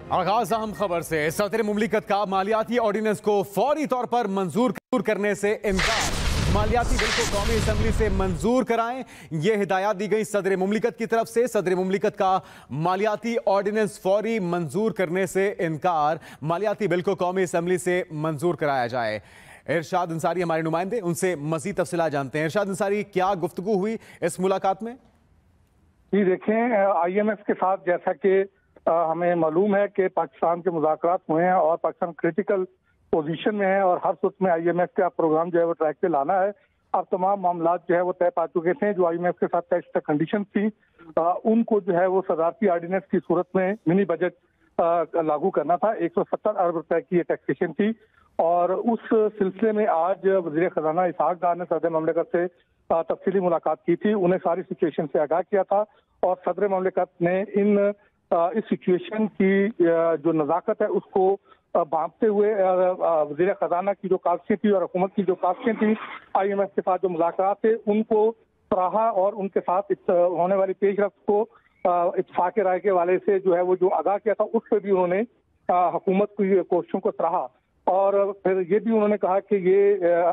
आगाज अहम खबर से। सदर मुमलिकत का मालियाती ऑर्डिनेंस को फौरी तौर पर मंजूर करने से इनकार। मालियाती बिल को कौमी असम्बली से मंजूर कराएं, यह हिदायत दी गई सदर मुमलिकत की तरफ से। सदर मुमलिकत का मालियाती ऑर्डिनेंस फौरी मंजूर करने से इनकार। मालियाती बिल को कौमी असम्बली से मंजूर कराया जाए। इरशाद अंसारी हमारे नुमाइंदे, उनसे मजीद तफसीलात जानते हैं। इरशाद अंसारी, क्या गुफ्तगू हुई इस मुलाकात में? जी देखें, IMF के साथ जैसा कि हमें मालूम है कि पाकिस्तान के मुज़ाकरात हुए हैं और पाकिस्तान क्रिटिकल पोजीशन में है और हर सूरत में IMF का प्रोग्राम जो है वो ट्रैक पे लाना है। अब तमाम मामला जो है वो तय पा चुके थे। जो IMF के साथ तय कंडीशन थी उनको जो है वो सदारती ऑर्डिनेंस की सूरत में मिनी बजट लागू करना था। 170 अरब रुपए की ये टैक्सेशन थी और उस सिलसिले में आज वज़ीर खजाना इसहाक डार ने सदर ममलिकत से तफसीली मुलाकात की थी। उन्हें सारी सिचुएशन से आगाह किया था और सदर ममलिकत ने इस सिचुएशन की जो नज़ाकत है उसको भांपते हुए वज़ीर खजाना की जो कागज़ें थी और हुकूमत की जो कागज़ें थी IMF के साथ जो मुलाकात थे उनको सराहा और उनके साथ होने वाली पेशरफ्त को इत्तेफाक राय के वाले से जो है वो जो आगाह किया था उस पर भी उन्होंने हुकूमत की कोशिशों को सराहा। और फिर ये भी उन्होंने कहा कि ये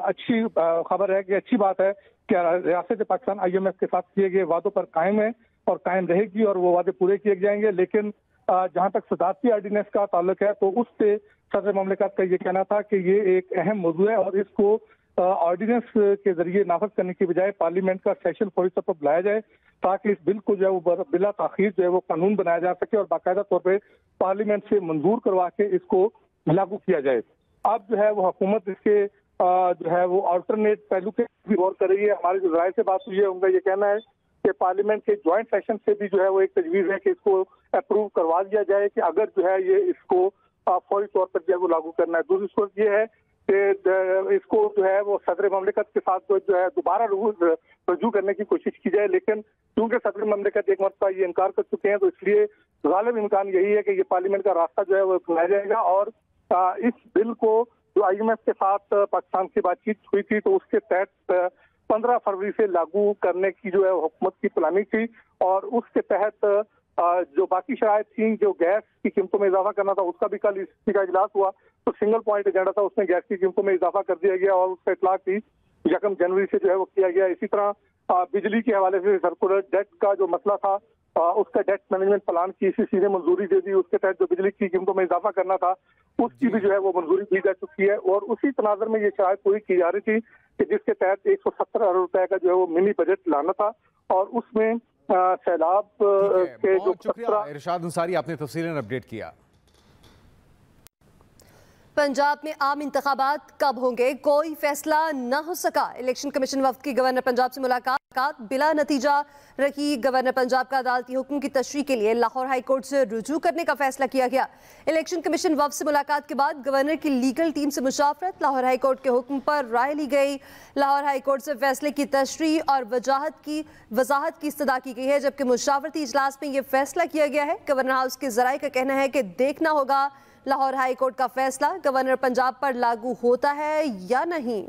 अच्छी खबर है कि अच्छी बात है कि रियासत पाकिस्तान IMF के साथ किए गए वादों पर कायम है और कायम रहेगी और वो वादे पूरे किए जाएंगे। लेकिन जहां तक सदारती ऑर्डिनेंस का ताल्लुक है तो उस पे सदर ममलिकत का ये कहना था कि ये एक अहम मौजू है और इसको ऑर्डिनेंस के जरिए नाफज करने की बजाय पार्लियामेंट का सेशन फौरी तौर पर बुलाया जाए ताकि इस बिल को जो है वो बिला ताखीर जो है वो कानून बनाया जा सके और बाकायदा तौर पर पार्लियामेंट से मंजूर करवा के इसको लागू किया जाए। अब जो है वो हुकूमत इसके जो है वो अल्टरनेट पहलू के भी गौर कर रही है। हमारे जो राय से बात हुई है उनका ये कहना है कि पार्लियामेंट के ज्वाइंट सेशन से भी जो है वो एक तजवीज़ है कि इसको अप्रूव करवा दिया जाए कि अगर जो है ये इसको फौरी तौर पर जो है वो लागू करना है। दूसरी सूरत ये है कि इसको जो है वो सदर ममलिकत के साथ जो है दोबारा रजू करने की कोशिश की जाए, लेकिन क्योंकि सदर ममलिकत एक मरतबा ये इनकार कर चुके हैं तो इसलिए गालिब इम्कान यही है कि ये पार्लियामेंट का रास्ता जो है वो अपनाया जाएगा और इस बिल को जो IMF के साथ पाकिस्तान की बातचीत हुई थी तो उसके तहत 15 फरवरी से लागू करने की जो है हुकूमत की प्लानिंग थी और उसके तहत जो बाकी शराइत थी, जो गैस की कीमतों में इजाफा करना था उसका भी कल इसी का इजलास हुआ तो सिंगल पॉइंट एजेंडा था, उसमें गैस की कीमतों में इजाफा कर दिया गया और उसका इतलाक भी 1 जनवरी से जो है वो किया गया। इसी तरह बिजली के हवाले से सर्कुलर डेट का जो मसला था उसका डेट मैनेजमेंट प्लान की ICC ने मंजूरी दे दी। उसके तहत जो बिजली की कीमतों में इजाफा करना था उसकी भी जो है वो मंजूरी दी जा चुकी है और उसी तनाजर में ये शराइत पूरी की जा रही थी कि जिसके तहत 170 अरब रुपए का जो है वो मिनी बजट लाना था और उसमें सैलाब के जो इरशाद अंसारी, आपने तफसीलन अपडेट किया। पंजाब में आम इंतखाबात कब होंगे, कोई फैसला न हो सका। इलेक्शन कमीशन वफ्द की गवर्नर पंजाब से मुलाकात बिला नतीजा रही। गवर्नर पंजाब का अदालती हुक्म की तशरीह के लिए लाहौर हाई कोर्ट से रुजू करने का फैसला किया गया। इलेक्शन कमीशन वफ्द से मुलाकात के बाद गवर्नर की लीगल टीम से मुशावरत, लाहौर हाई कोर्ट के हुक्म पर राय ली गई। लाहौर हाई कोर्ट से फैसले की तशरीह और वजाहत की इस्तदा की गई है, जबकि मुशावरती इजलास में यह फैसला किया गया है। गवर्नर हाउस के जराये का कहना है कि देखना होगा लाहौर हाई कोर्ट का फैसला गवर्नर पंजाब पर लागू होता है या नहीं।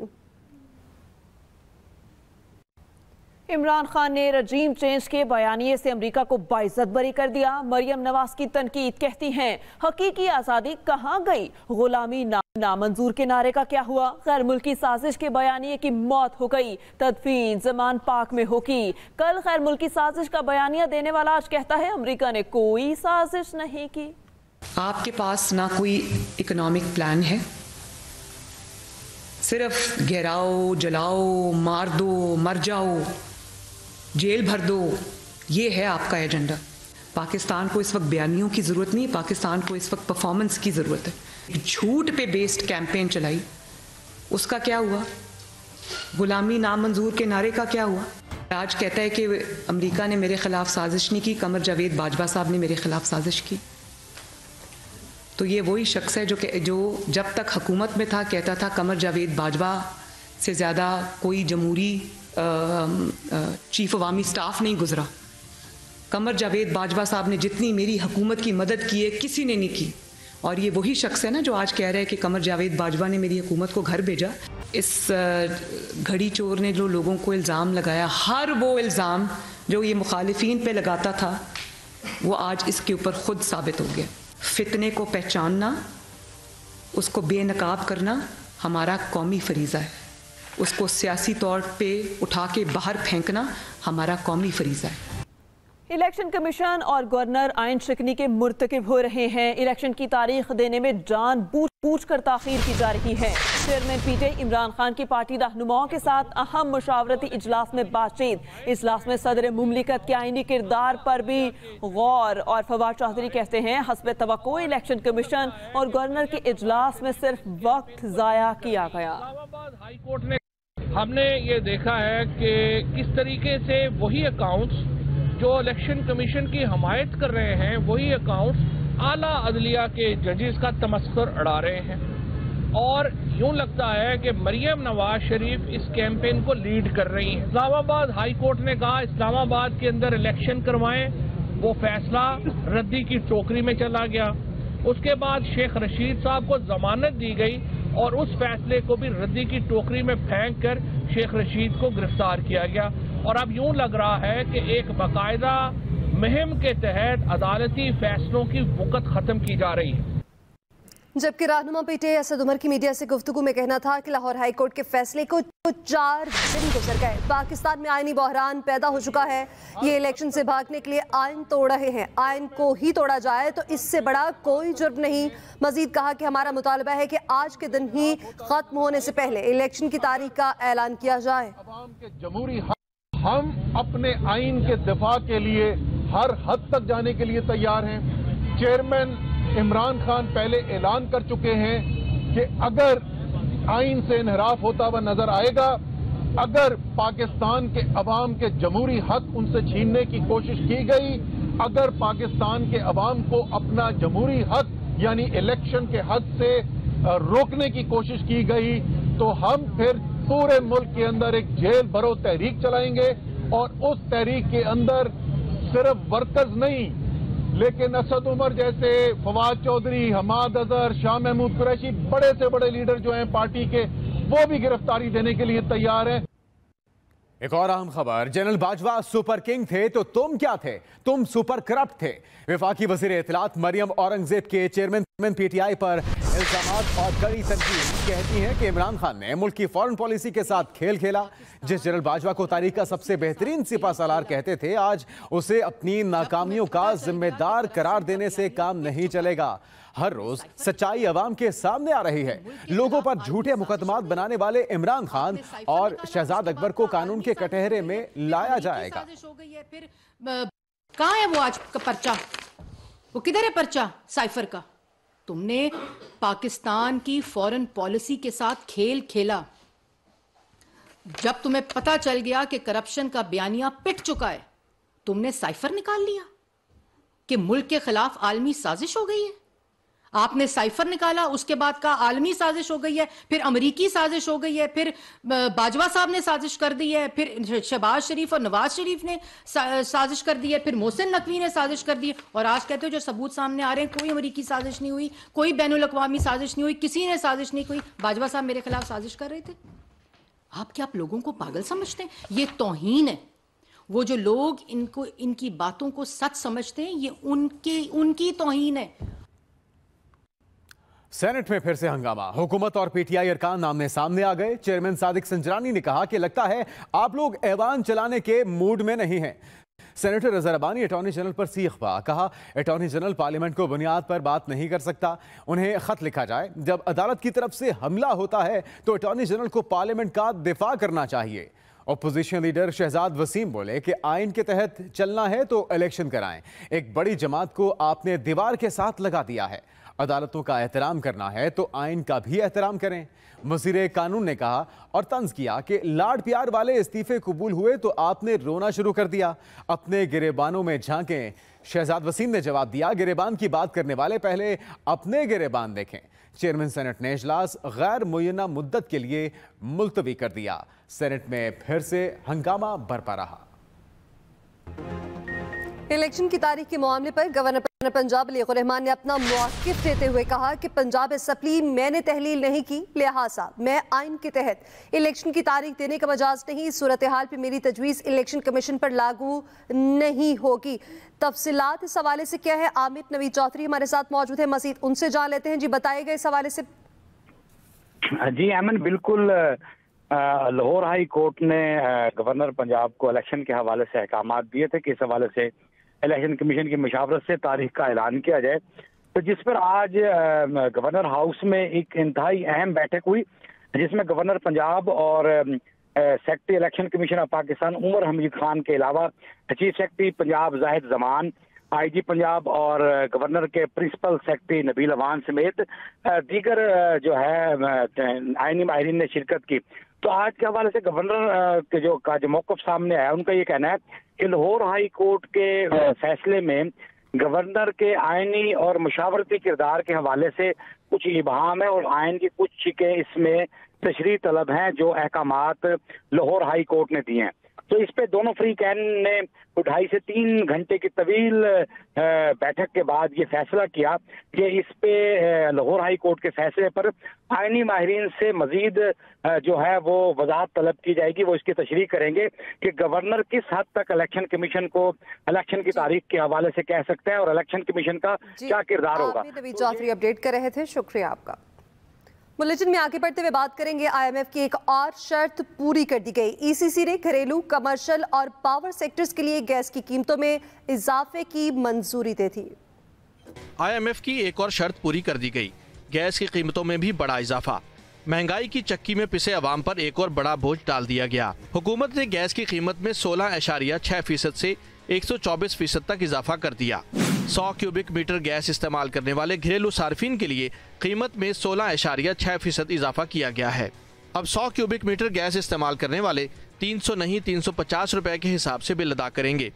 इमरान खान ने रजीम चेंज के बयानिए से अमेरिका को बाइज्जत बरी कर दिया। मरियम नवाज की तनकीद, कहती हैं हकीकी आज़ादी कहाँ गई, गुलामी नामंजूर के नारे का क्या हुआ, गैर मुल्की साजिश के बयानिए की मौत हो गई, तदफीन जमान पाक में होगी। कल गैर मुल्की साजिश का बयानिया देने वाला आज कहता है अमेरिका ने कोई साजिश नहीं की। आपके पास ना कोई इकोनॉमिक प्लान है, सिर्फ गिराओ, जलाओ, मार दो, मर जाओ, जेल भर दो, ये है आपका एजेंडा। पाकिस्तान को इस वक्त बयानियों की ज़रूरत नहीं, पाकिस्तान को इस वक्त परफॉर्मेंस की ज़रूरत है। झूठ पे बेस्ड कैंपेन चलाई, उसका क्या हुआ? गुलामी नामंजूर के नारे का क्या हुआ? आज कहता है कि अमेरिका ने मेरे खिलाफ साजिश नहीं की, कमर जावेद बाजवा साहब ने मेरे खिलाफ साजिश की। तो ये वही शख्स है जो जब तक हुकूमत में था कहता था कमर जावेद बाजवा से ज़्यादा कोई जमहूरी चीफ अवामी स्टाफ नहीं गुजरा। कमर जावेद बाजवा साहब ने जितनी मेरी हुकूमत की मदद की है किसी ने नहीं की। और ये वही शख्स है ना जो आज कह रहा है कि कमर जावेद बाजवा ने मेरी हुकूमत को घर भेजा। इस घड़ी चोर ने जो लोगों को इल्ज़ाम लगाया, हर वो इल्ज़ाम जो ये मुखालिफिन पे लगाता था वो आज इसके ऊपर खुद साबित हो गया। फितने को पहचानना, उसको बेनकाब करना हमारा कौमी फरीज़ा है। उसको सियासी तौर पे उठा के बाहर फेंकना हमारा कौमी फरीज़ा है। इलेक्शन कमीशन और गवर्नर आइन शिकनी के मुर्तकिब हो रहे हैं। इलेक्शन की तारीख देने में जानबूझ कर ताखीर की जा रही है। चेयरमैन पीटीआई इमरान खान की पार्टी रहनुमाओं के साथ अहम मुशावरती इजलास में बातचीत। इजलास में सदर मुमलिकत के आईनी किरदार पर भी गौर। और फवाद चौधरी कहते हैं हस्ब तवक्को इलेक्शन कमीशन और गवर्नर के इजलास में सिर्फ वक्त जाया किया गया। हाई कोर्ट ने हमने ये देखा है कि किस तरीके से वही अकाउंट्स जो इलेक्शन कमीशन की हमायत कर रहे हैं, वही अकाउंट्स आला अदलिया के जजेस का तमस्खुर उड़ा रहे हैं। और यूं लगता है कि मरियम नवाज शरीफ इस कैंपेन को लीड कर रही हैं। इस्लामाबाद हाई कोर्ट ने कहा इस्लामाबाद के अंदर इलेक्शन करवाएं, वो फैसला रद्दी की टोकरी में चला गया। उसके बाद शेख रशीद साहब को जमानत दी गई और उस फैसले को भी रद्दी की टोकरी में फेंक कर शेख रशीद को गिरफ्तार किया गया। और अब यूं लग रहा है कि एक बाकायदा मुहिम के तहत अदालती फैसलों की वक़्त खत्म की जा रही है। जबकि रहनुमा पीटीआई असद उमर की मीडिया से गुफ्तगू में कहना था कि लाहौर हाई कोर्ट के फैसले को 4 दिन गुजर गए। पाकिस्तान में आईनी बहरान पैदा हो चुका है। ये इलेक्शन से भागने के लिए आइन तोड़ रहे हैं। आइन को ही तोड़ा जाए तो इससे बड़ा कोई जुर्म नहीं। मजीद कहा कि हमारा मुतालबा है कि आज के दिन ही खत्म होने से पहले इलेक्शन की तारीख का ऐलान किया जाए। जमहूरी हम अपने आइन के दिफा के लिए हर हद तक जाने के लिए तैयार हैं। चेयरमैन इमरान खान पहले ऐलान कर चुके हैं कि अगर आइन से इनहराफ होता हुआ नजर आएगा, अगर पाकिस्तान के अवाम के जमहूरी हक उनसे छीनने की कोशिश की गई, अगर पाकिस्तान के अवाम को अपना जमहूरी हक यानी इलेक्शन के हक से रोकने की कोशिश की गई, तो हम फिर पूरे मुल्क के अंदर एक जेल भरो तहरीक चलाएंगे। और उस तहरीक के अंदर सिर्फ वर्कर्स नहीं, लेकिन असद उमर जैसे, फवाद चौधरी, हमाद अजहर, शाह महमूद कुरैशी, बड़े से बड़े लीडर जो हैं पार्टी के, वो भी गिरफ्तारी देने के लिए तैयार हैं। एक और अहम खबर, जनरल बाजवा सुपर किंग थे तो तुम क्या थे? तुम सुपर करप्ट थे। वफाकी वजीर इत्तलात मरियम औरंगजेब के चेयरमैन पीटीआई पर इल्जामात और कड़ी तनकीद। कहती हैं कि इमरान खान ने मुल्क की फॉरेन पॉलिसी के साथ खेल खेला। जिस जनरल बाजवा को तारीख का सबसे बेहतरीन सिपा सालार कहते थे, आज उसे अपनी नाकामियों का जिम्मेदार करार देने से काम नहीं चलेगा। हर रोज सच्चाई अवाम के सामने आ रही है। लोगों पर झूठे मुकदमात बनाने वाले इमरान खान और शहजाद अकबर को कानून के कटहरे में लाया जाएगा। कहाँ है वो आज का पर्चा? वो किधर है पर्चा साइफर का? तुमने पाकिस्तान की फॉरेन पॉलिसी के साथ खेल खेला। जब तुम्हें पता चल गया कि करप्शन का बयानिया पिट चुका है, तुमने साइफर निकाल लिया कि मुल्क के खिलाफ आलमी साजिश हो गई है। आपने साइफर निकाला, उसके बाद का आलमी साजिश हो गई है, फिर अमरीकी साजिश हो गई है, फिर बाजवा साहब ने साजिश कर दी है, फिर शहबाज शरीफ और नवाज शरीफ ने साजिश कर दी है, फिर मोहसिन नकवी ने साजिश कर दी है। और आज कहते हो जो सबूत सामने आ रहे हैं, कोई अमरीकी साजिश नहीं हुई, कोई बैनुल अक़वामी साजिश नहीं हुई, किसी ने साजिश नहीं हुई। बाजवा साहब मेरे खिलाफ साजिश कर रहे थे। आप क्या आप लोगों को पागल समझते हैं? ये तौहीन है। वो जो लोग इनको इनकी बातों को सच समझते हैं, ये उनकी तौहीन है। सेनेट में फिर से हंगामा। हुकूमत और पीटीआई अरकान आमने सामने आ गए। चेयरमैन सादिक संजरानी ने कहा कि लगता है आप लोग ऐवान चलाने के मूड में नहीं हैं। Senator Azhar Abani attorney general पर सीखा। कहा अटॉर्नी जनरल पार्लियामेंट को बुनियाद पर बात नहीं कर सकता, उन्हें खत लिखा जाए। जब अदालत की तरफ से हमला होता है तो अटॉर्नी जनरल को पार्लियामेंट का दिफा करना चाहिए। अपोजिशन लीडर शहजाद वसीम बोले कि आइन के तहत चलना है तो इलेक्शन कराएं। एक बड़ी जमात को आपने दीवार के साथ लगा दिया है। अदालतों का एहतराम करना है तो आइन का भी एहतराम करें। वज़ीर कानून ने कहा और तंज किया कि लाड प्यार वाले इस्तीफे कबूल हुए तो आपने रोना शुरू कर दिया। अपने गिरेबानों में झांकें। शहजाद वसीम ने जवाब दिया, गिरेबान की बात करने वाले पहले अपने गिरेबान देखें। चेयरमैन सेनेट ने इजलास गैर मुय्यना मुद्दत के लिए मुलतवी कर दिया। सेनेट में फिर से हंगामा बरपा रहा। इलेक्शन की तारीख के मामले पर गवर्नर पंजाब अली रहमान ने अपना मौक़िफ़ देते हुए कहा कि पंजाब असम्बली मैंने तहलील नहीं की, लिहाजा मैं आइन के तहत इलेक्शन की तारीख देने का मजाज नहीं। सूरत हाल पर मेरी तजवीज़ इलेक्शन कमीशन पर लागू नहीं होगी। तफसीलात इस हवाले से क्या है, आमिर नवीद चौधरी हमारे साथ मौजूद है, मजीद उनसे जान लेते हैं। जी बताइएगा इस हवाले से। जी अमन, बिल्कुल लाहौर हाई कोर्ट ने गवर्नर पंजाब को इलेक्शन के हवाले से अहकाम दिए थे कि इस हवाले से इलेक्शन कमीशन की मशावरत से तारीख का ऐलान किया जाए, तो जिस पर आज गवर्नर हाउस में एक इंतहाई अहम बैठक हुई, जिसमें गवर्नर पंजाब और secretary election commission of Pakistan Umar Hamid Khan के अलावा chief secretary Punjab Zahid Zaman, IG Punjab और गवर्नर के प्रिंसिपल सेक्रेटरी नबील अवान समेत दीगर जो है आईनी माहिरीन ने शिरकत की। तो आज के हवाले से गवर्नर के जो मौक़िफ़ सामने आया, उनका ये कहना है कि लाहौर हाई कोर्ट के फैसले में गवर्नर के आईनी और मुशावरती किरदार के हवाले से कुछ इबहाम है और आइन की कुछ शिकें इसमें तशरीह तलब हैं जो अहकामात लाहौर हाई कोर्ट ने दिए हैं। तो इस पे दोनों फ्रीकैन ने 2.5 से 3 घंटे की तवील बैठक के बाद ये फैसला किया कि इस पे लाहौर हाई कोर्ट के फैसले पर आईनी माहिरीन से मजीद जो है वो वजाहत तलब की जाएगी। वो इसकी तशरीह करेंगे कि गवर्नर किस हद तक इलेक्शन कमीशन को इलेक्शन की तारीख के हवाले से कह सकते हैं और इलेक्शन कमीशन का क्या किरदार होगा। नवीद चौधरी अपडेट कर रहे थे, शुक्रिया आपका। बुलेटिन में आगे बढ़ते हुए बात करेंगे, IMF की एक और शर्त पूरी कर दी गई। ECC ने घरेलू, कमर्शियल और पावर सेक्टर्स के लिए गैस की कीमतों में इजाफे की मंजूरी दे दी। IMF की एक और शर्त पूरी कर दी गई, गैस की कीमतों में भी बड़ा इजाफा। महंगाई की चक्की में पिसे अवाम पर एक और बड़ा बोझ डाल दिया गया। हुकूमत ने गैस की कीमत में 16.6% से 124% तक इजाफा कर दिया। 100 क्यूबिक मीटर गैस इस्तेमाल करने वाले घरेलू सार्फिन के लिए कीमत में 16.6% इजाफा किया गया है। अब 100 क्यूबिक मीटर गैस इस्तेमाल करने वाले 300 नहीं 350 रुपए के हिसाब से बिल अदा करेंगे।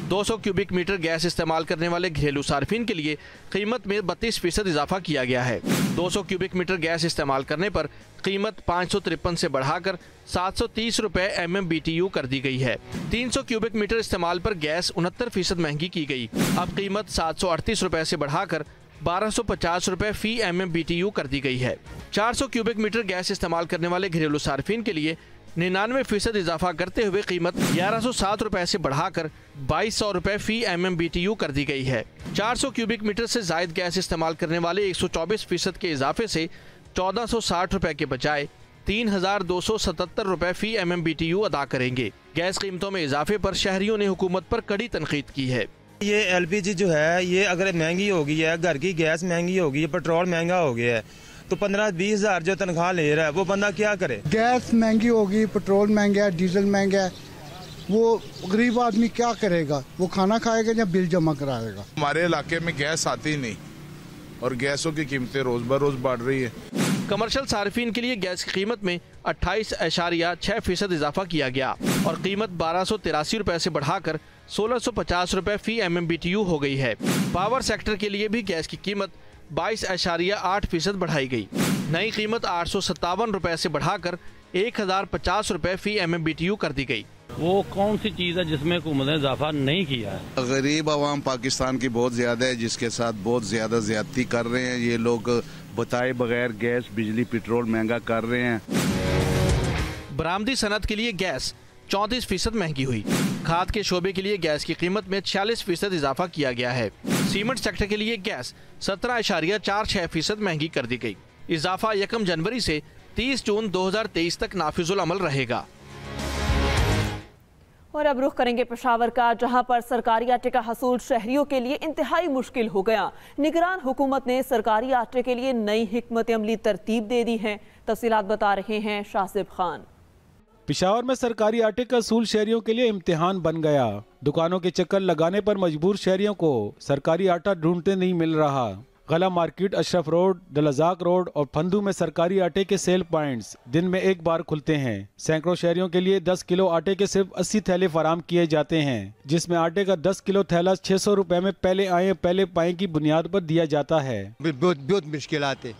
200 क्यूबिक मीटर गैस इस्तेमाल करने वाले घरेलू सार्फिन के लिए कीमत में 32% इजाफा किया गया है। 200 क्यूबिक मीटर गैस इस्तेमाल करने पर कीमत 553 से बढ़ाकर 730 रुपए MMBTU कर दी गई है। 300 क्यूबिक मीटर इस्तेमाल पर गैस 69% महंगी की गई। अब कीमत 738 रुपए से बढ़ाकर 1250 रुपए फी MMBTU कर दी गई है। 400 क्यूबिक मीटर गैस इस्तेमाल करने वाले घरेलू सार्फिन के लिए 99% इजाफा करते हुए कीमत 1107 रुपए से बढ़ाकर 2200 रुपए फी MMBTU कर दी गई है। 400 क्यूबिक मीटर से जायद गैस इस्तेमाल करने वाले 124% के इजाफे से 1460 रुपए के बजाय 3277 रुपए फी MMBTU अदा करेंगे। गैस कीमतों में इजाफे पर शहरियों ने हुकूमत पर कड़ी तनकीद की है। ये LPG जो है ये अगर महंगी हो गई है, घर की गैस महंगी हो गई है, पेट्रोल महंगा हो गया है, तो 15-20 हज़ार जो तनख्वाह ले रहा है वो बंदा क्या करे। गैस महंगी होगी, पेट्रोल महंगा है, डीजल महंगा है, वो गरीब आदमी क्या करेगा? वो खाना खाएगा या बिल जमा कराएगा? हमारे इलाके में गैस आती नहीं और गैसों की कीमतें रोज ब रोज बढ़ रही है। कमर्शियल सार्फिन के लिए गैस की कीमत में 28.6% इजाफा किया गया और कीमत 1283 रुपए से बढ़ाकर 1650 रुपए फी MMBTU हो गई है। पावर सेक्टर के लिए भी गैस की कीमत 22.8% बढ़ाई गई। नई कीमत 857 रुपए से बढ़ाकर 1050 रुपए फी MMBTU कर दी गई। वो कौन सी चीज़ है जिसमें हुकूमत ने इजाफा नहीं किया है? गरीब आवाम पाकिस्तान की बहुत ज्यादा है, जिसके साथ बहुत ज्यादा ज्यादती कर रहे हैं ये लोग। बताए बगैर गैस, बिजली, पेट्रोल महंगा कर रहे हैं। बरामदी सनत के लिए गैस 34% महंगी हुई। खाद के शोबे के लिए गैस की कीमत में 46% इजाफा किया गया है। सीमेंट सेक्टर के लिए गैस 17.46% महंगी कर दी गई। इजाफा 1 जनवरी से 30 जून 2023 तक नाफिजुल अमल रहेगा। और अब रुख करेंगे पेशावर का, जहां पर सरकारी आटे का हसूल शहरियों के लिए इंतहाई मुश्किल हो गया। निगरान हुकूमत ने सरकारी आटे के लिए नई हिकमत अमली तरतीब दे दी है। तफसीलात बता रहे हैं शासिब खान। पेशावर में सरकारी आटे का असूल शहरियों के लिए इम्तिहान बन गया। दुकानों के चक्कर लगाने पर मजबूर शहरियों को सरकारी आटा ढूंढते नहीं मिल रहा। गला मार्केट, अशरफ रोड, दलजाक रोड और फंदू में सरकारी आटे के सेल पॉइंट्स दिन में एक बार खुलते हैं। सैकड़ों शहरियों के लिए 10 किलो आटे के सिर्फ 80 थैले फराम किए जाते हैं, जिसमें आटे का 10 किलो थैला 600 रुपए में पहले आए पहले पाए की बुनियाद पर दिया जाता है। बहुत मुश्किल आते,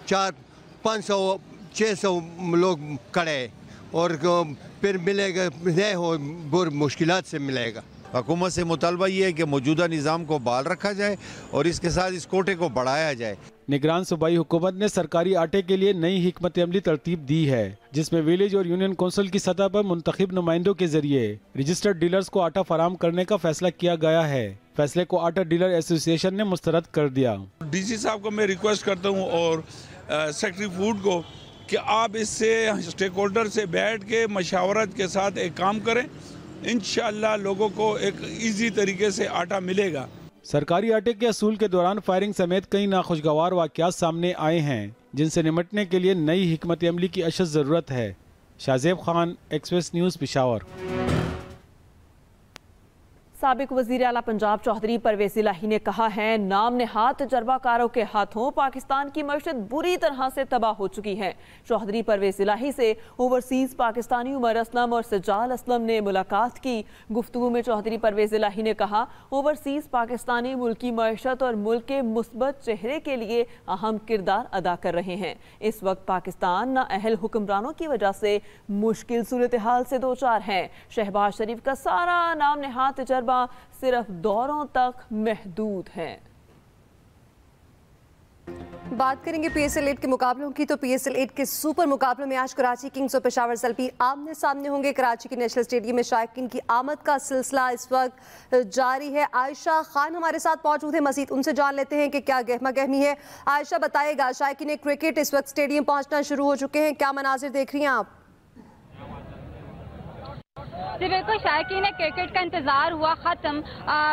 400-500-600 लोग खड़े और फिर मिलेगा नहीं हो, बहुत मुश्किलात से मिलेगा। हुकूमत से मुतालबा ये है कि मौजूदा निज़ाम को बहाल रखा जाए और इसके साथ इस कोटे को बढ़ाया जाए। निगरान सूबाई हुकूमत ने सरकारी आटे के लिए नई हिकमत अमली तरतीब दी है, जिसमें विलेज और यूनियन कौंसिल की सतह पर मुंतखब नुमाइंदों के जरिए रजिस्टर्ड डीलर्स को आटा फराम करने का फैसला किया गया है। फैसले को आटा डीलर एसोसिएशन ने मुस्तरद कर दिया। डीसी साहब को मैं रिक्वेस्ट करता हूँ और सेक्रेटरी फूड को कि आप इससे स्टेक होल्डर से बैठ के मशावरत के साथ एक काम करें, इंशाअल्लाह लोगों को एक इजी तरीके से आटा मिलेगा। सरकारी आटे के असूल के दौरान फायरिंग समेत कई नाखुशगवार वाक़यात सामने आए हैं, जिनसे निपटने के लिए नई हिकमत अमली की अशद ज़रूरत है। Shahzeb Khan, express news, Peshawar. साबिक वज़ीर आला पंजाब चौधरी परवेज़ इलाही ने कहा है, नाम नहाद तजर्बाकारों के हाथों पाकिस्तान की मईशत बुरी तरह से तबाह हो चुकी है। चौधरी परवेज़ इलाही से ओवरसीज़ पाकिस्तानी उमर असलम और सज्जाल असलम ने मुलाकात की। गुफ्तगू में चौधरी परवेज़ इलाही ने कहा, ओवरसीज़ पाकिस्तानी मुल्क की मईशत और मुल्क के मुस्बत चेहरे के लिए अहम किरदार अदा कर रहे हैं। इस वक्त पाकिस्तान नाअहल हुक्मरानों की वजह से मुश्किल सूरत हाल से दो चार है। शहबाज शरीफ का सारा नाम नहाद तजर्बा सिर्फ दौरों तक महदूद है। बात करेंगे PSL 8 के मुकाबलों की, तो PSL 8 के सुपर मुकाबलों में आज कराची किंग्स और पेशावर ज़ल्फी आमने सामने होंगे। कराची के नेशनल स्टेडियम में शायकीन की आमद का सिलसिला इस वक्त जारी है। आयशा खान हमारे साथ मौजूद है, मज़ीद उनसे जान लेते हैं कि क्या गहमा गहमी है। आयशा बताएगा, शायकीन क्रिकेट इस वक्त स्टेडियम पहुंचना शुरू हो चुके हैं, क्या मनाजिर देख रही हैं आप? जी बिल्कुल, शायकीन क्रिकेट का इंतजार हुआ ख़त्म।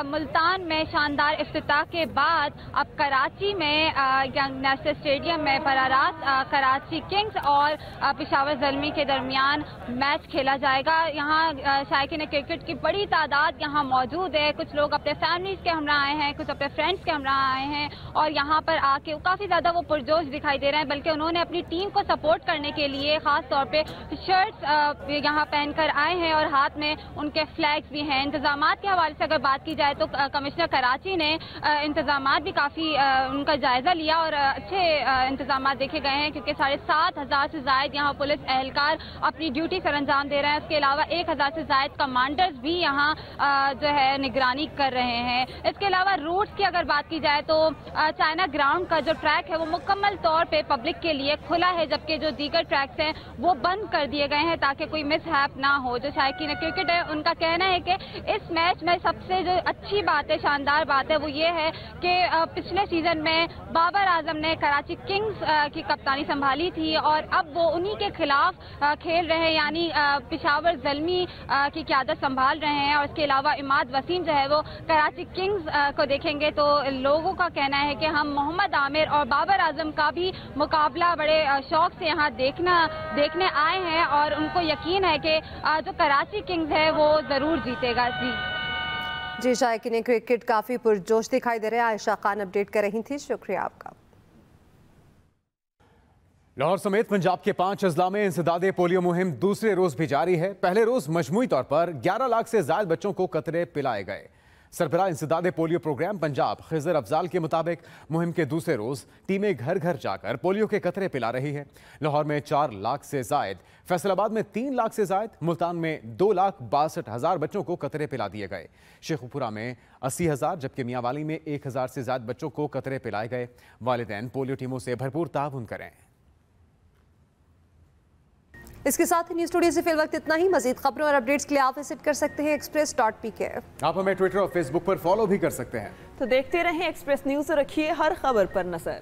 मुल्तान में शानदार इफ्तिताह के बाद अब कराची में नेशनल स्टेडियम में बराह रास्त कराची किंग्स और पेशावर ज़ल्मी के दरमियान मैच खेला जाएगा। यहाँ शायकीन क्रिकेट की बड़ी तादाद यहाँ मौजूद है। कुछ लोग अपने फैमिलीज के हमरा आए हैं, कुछ अपने फ्रेंड्स के हमरा आए हैं और यहाँ पर आके काफ़ी ज़्यादा वो पुरजोश दिखाई दे रहे हैं। बल्कि उन्होंने अपनी टीम को सपोर्ट करने के लिए ख़ास तौर पर शर्ट्स यहाँ पहनकर आए हैं और हाथ में उनके फ्लैग्स भी हैं। इंतजामात के हवाले से अगर बात की जाए तो कमिश्नर कराची ने इंतजामात भी काफ़ी उनका जायजा लिया और अच्छे इंतजामात देखे गए हैं, क्योंकि 7,500 से जायद यहाँ पुलिस एहलकार अपनी ड्यूटी सर अंजाम दे रहे हैं। उसके अलावा 1,000 से जायद कमांडर्स भी यहाँ जो है निगरानी कर रहे हैं। इसके अलावा रूट्स की अगर बात की जाए तो चाइना ग्राउंड का जो ट्रैक है वो मुकम्मल तौर पर पब्लिक के लिए खुला है, जबकि जो दीगर ट्रैक्स हैं वो बंद कर दिए गए हैं ताकि कोई मिसहैप ना हो। जो शायकीन क्रिकेट है उनका कहना है कि इस मैच में सबसे जो अच्छी बात है, शानदार बात है, वो ये है कि पिछले सीजन में बाबर आजम ने कराची किंग्स की कप्तानी संभाली थी और अब वो उन्हीं के खिलाफ खेल रहे हैं, यानी पेशावर ज़ल्मी की क़यादत संभाल रहे हैं। और इसके अलावा इमाद वसीम जो है वो कराची किंग्स को देखेंगे तो लोगों का कहना है कि हम मोहम्मद आमिर और बाबर आजम का भी मुकाबला बड़े शौक से यहाँ देखने आए हैं और उनको यकीन है कि जो कराची किंग्स है वो जरूर जीतेगा। जी शायकीन क्रिकेट काफी पुरजोश दिखाई दे रहे हैं। आयशा खान अपडेट कर रही थी, शुक्रिया आपका। लाहौर समेत पंजाब के 5 अजला में इंसदादे पोलियो मुहिम दूसरे रोज भी जारी है। पहले रोज मजमूई तौर पर 11 लाख से ज्यादा बच्चों को कतरे पिलाए गए। सरबराह इंसदादे पोलियो प्रोग्राम पंजाब खिजर अफजाल के मुताबिक मुहिम के दूसरे रोज टीमें घर घर जाकर पोलियो के कतरे पिला रही है। लाहौर में 4 लाख से जायद, फैसलाबाद में 3 लाख से जायद, मुल्तान में 2,62,000 बच्चों को कतरे पिला दिए गए। शेखुपुरा में 80,000 जबकि मियांवाली में 1,000 से ज्यादा बच्चों को कतरे पिलाए गए। वालिदैन पोलियो टीमों से भरपूर ताउन करें। इसके साथ ही न्यूज़ स्टूडियो से फिल वक्त इतना ही। मजीद खबरों और अपडेट्स के लिए आप विजिट कर सकते हैं express.pk। आप हमें ट्विटर और फेसबुक पर फॉलो भी कर सकते हैं। तो देखते रहें एक्सप्रेस न्यूज़ और रखिए हर खबर पर नजर।